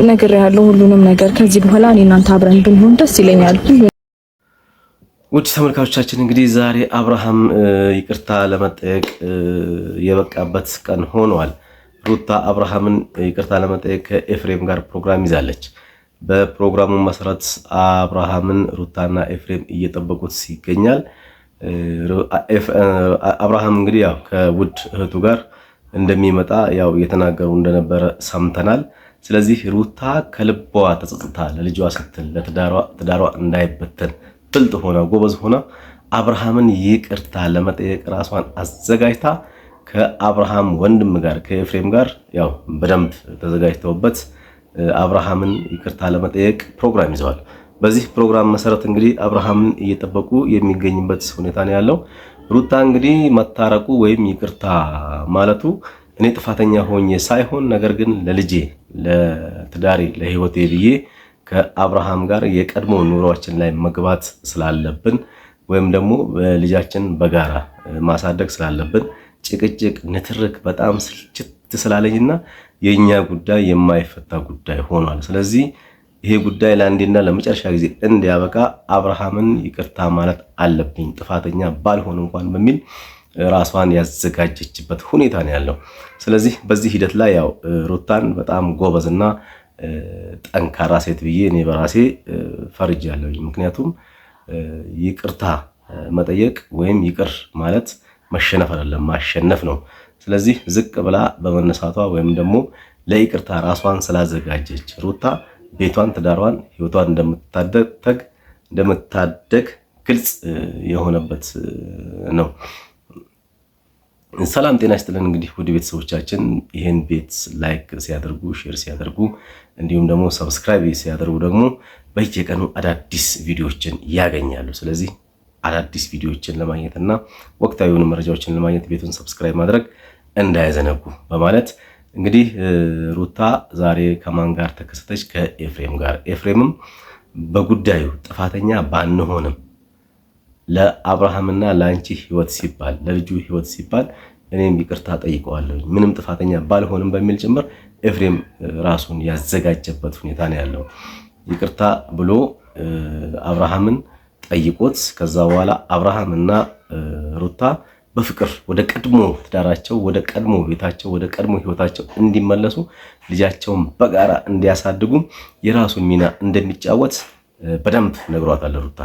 ነገር ያለው ሁሉንም ነገር ከዚህ በኋላ እኔ እናንተ አብረን ብንሆን ደስ ይለኛል። ውድ ተመልካቾቻችን እንግዲህ ዛሬ አብርሃም ይቅርታ ለመጠየቅ የበቃበት ቀን ሆኗል። ሩታ አብርሃምን ይቅርታ ለመጠየቅ ከኤፍሬም ጋር ፕሮግራም ይዛለች። በፕሮግራሙ መሰረት አብርሃምን ሩታና ኤፍሬም እየጠበቁት ይገኛል። አብርሃም እንግዲህ ያው ከውድ እህቱ ጋር እንደሚመጣ ያው እየተናገሩ እንደነበረ ሰምተናል። ስለዚህ ሩታ ከልቧ ተጸጽታ ለልጇ ስትል ለትዳሯ እንዳይበተን ብልጥ ሆና ጎበዝ ሆና አብርሃምን ይቅርታ ለመጠየቅ ራሷን አዘጋጅታ ከአብርሃም ወንድም ጋር ከኤፍሬም ጋር ያው በደንብ ተዘጋጅተውበት አብርሃምን ይቅርታ ለመጠየቅ ፕሮግራም ይዘዋል። በዚህ ፕሮግራም መሰረት እንግዲህ አብርሃምን እየጠበቁ የሚገኝበት ሁኔታ ነው ያለው። ሩታ እንግዲህ መታረቁ ወይም ይቅርታ ማለቱ እኔ ጥፋተኛ ሆኜ ሳይሆን ነገር ግን ለልጄ ለትዳሬ ለህይወቴ ብዬ ከአብርሃም ጋር የቀድሞ ኑሯችን ላይ መግባት ስላለብን ወይም ደግሞ ልጃችን በጋራ ማሳደግ ስላለብን ጭቅጭቅ፣ ንትርክ በጣም ስልችት ስላለኝና የኛ ጉዳይ የማይፈታ ጉዳይ ሆኗል። ስለዚህ ይሄ ጉዳይ ለአንዴና ለመጨረሻ ጊዜ እንዲያበቃ አብርሃምን ይቅርታ ማለት አለብኝ ጥፋተኛ ባልሆን እንኳን በሚል ራሷን ያዘጋጀችበት ሁኔታ ነው ያለው። ስለዚህ በዚህ ሂደት ላይ ያው ሩታን በጣም ጎበዝና ጠንካራ ሴት ብዬ እኔ በራሴ ፈርጃለሁ። ምክንያቱም ይቅርታ መጠየቅ ወይም ይቅር ማለት መሸነፍ አይደለም ማሸነፍ ነው። ስለዚህ ዝቅ ብላ በመነሳቷ ወይም ደግሞ ለይቅርታ ራሷን ስላዘጋጀች ሩታ ቤቷን፣ ትዳሯን፣ ህይወቷን እንደምታደግ ግልጽ የሆነበት ነው። ሰላም ጤና ይስጥልን። እንግዲህ ውድ ቤተሰቦቻችን ይሄን ቤት ላይክ ሲያደርጉ ሼር ሲያደርጉ እንዲሁም ደግሞ ሰብስክራይብ ሲያደርጉ ደግሞ በየቀኑ አዳዲስ ቪዲዮዎችን ያገኛሉ። ስለዚህ አዳዲስ ቪዲዮዎችን ለማግኘትና ወቅታዊ የሆኑ መረጃዎችን ለማግኘት ቤቱን ሰብስክራይብ ማድረግ እንዳይዘነጉ በማለት እንግዲህ ሩታ ዛሬ ከማን ጋር ተከሰተች? ከኤፍሬም ጋር። ኤፍሬምም በጉዳዩ ጥፋተኛ ባንሆንም ለአብርሃምና ለአንቺ ህይወት ሲባል ለልጁ ህይወት ሲባል እኔም ይቅርታ ጠይቀዋለሁ ምንም ጥፋተኛ ባልሆንም በሚል ጭምር ኤፍሬም ራሱን ያዘጋጀበት ሁኔታ ነው ያለው። ይቅርታ ብሎ አብርሃምን ጠይቆት ከዛ በኋላ አብርሃምና ሩታ በፍቅር ወደ ቀድሞ ትዳራቸው፣ ወደ ቀድሞ ቤታቸው፣ ወደ ቀድሞ ህይወታቸው እንዲመለሱ ልጃቸውን በጋራ እንዲያሳድጉ የራሱን ሚና እንደሚጫወት በደንብ ነግሯታል ሩታ።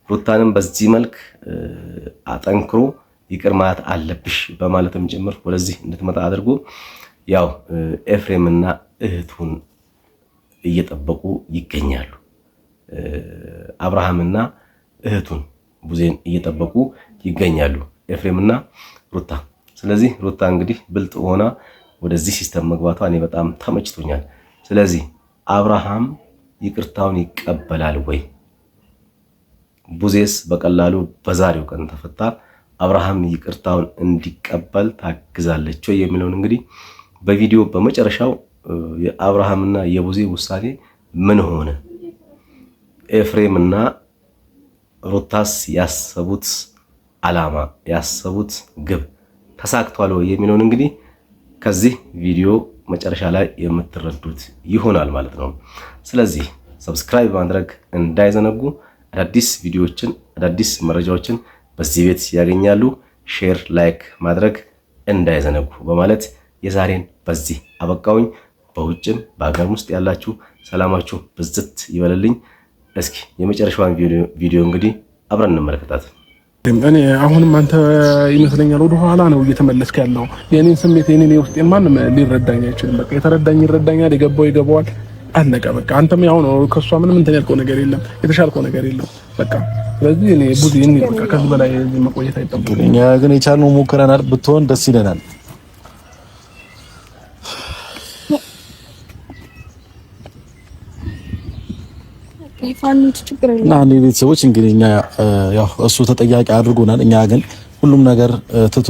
ሩታንም በዚህ መልክ አጠንክሮ ይቅር ማለት አለብሽ በማለትም ጭምር ወደዚህ እንድትመጣ አድርጎ ያው ኤፍሬምና እህቱን እየጠበቁ ይገኛሉ። አብርሃምና እህቱን ቡዜን እየጠበቁ ይገኛሉ ኤፍሬምና ሩታ። ስለዚህ ሩታ እንግዲህ ብልጥ ሆና ወደዚህ ሲስተም መግባቷ እኔ በጣም ተመችቶኛል። ስለዚህ አብርሃም ይቅርታውን ይቀበላል ወይ? ቡዜስ በቀላሉ በዛሬው ቀን ተፈታ አብርሃም ይቅርታውን እንዲቀበል ታግዛለች ወይ የሚለውን እንግዲህ በቪዲዮ በመጨረሻው የአብርሃምና የቡዜ ውሳኔ ምን ሆነ፣ ኤፍሬምና ሩታስ ያሰቡት ዓላማ ያሰቡት ግብ ተሳክቷል ወይ የሚለውን እንግዲህ ከዚህ ቪዲዮ መጨረሻ ላይ የምትረዱት ይሆናል ማለት ነው። ስለዚህ ሰብስክራይብ ማድረግ እንዳይዘነጉ፣ አዳዲስ ቪዲዮዎችን አዳዲስ መረጃዎችን በዚህ ቤት ያገኛሉ። ሼር ላይክ ማድረግ እንዳይዘነጉ በማለት የዛሬን በዚህ አበቃውኝ። በውጭም በአገር ውስጥ ያላችሁ ሰላማችሁ ብዝት ይበልልኝ። እስኪ የመጨረሻውን ቪዲዮ እንግዲህ አብረን እንመለከታት። እኔ አሁንም አንተ ይመስለኛል ወደ ኋላ ነው እየተመለስክ ያለው። የኔን ስሜት የኔን የውስጤን ማንም ሊረዳኝ አይችልም። በቃ የተረዳኝ ይረዳኛል፣ የገባው ይገባዋል። አለቀ በቃ። አንተም ያው ነው ከሷ ምንም እንትን ያልከው ነገር የለም፣ የተሻልከው ነገር የለም በቃ። ስለዚህ እኔ ቡዜ እኔ በቃ ከዚህ በላይ መቆየት አይጠበቅም። እኛ ግን የቻልነው ሞክረናል። ብትሆን ደስ ይለናል። እና ቤተሰቦች እንግዲህ እኛ ያው እሱ ተጠያቂ አድርጎናል። እኛ ግን ሁሉም ነገር ትቶ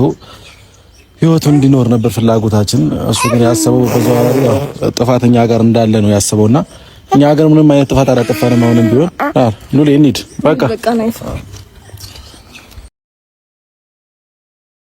ህይወቱ እንዲኖር ነበር ፍላጎታችን። እሱ ግን ያሰበው በዛው ጥፋተኛ ጋር እንዳለ ነው ያሰበውና እኛ ግን ምንም አይነት ጥፋት አላጠፋንም። አሁንም ቢሆን ኑሌ እንሂድ በቃ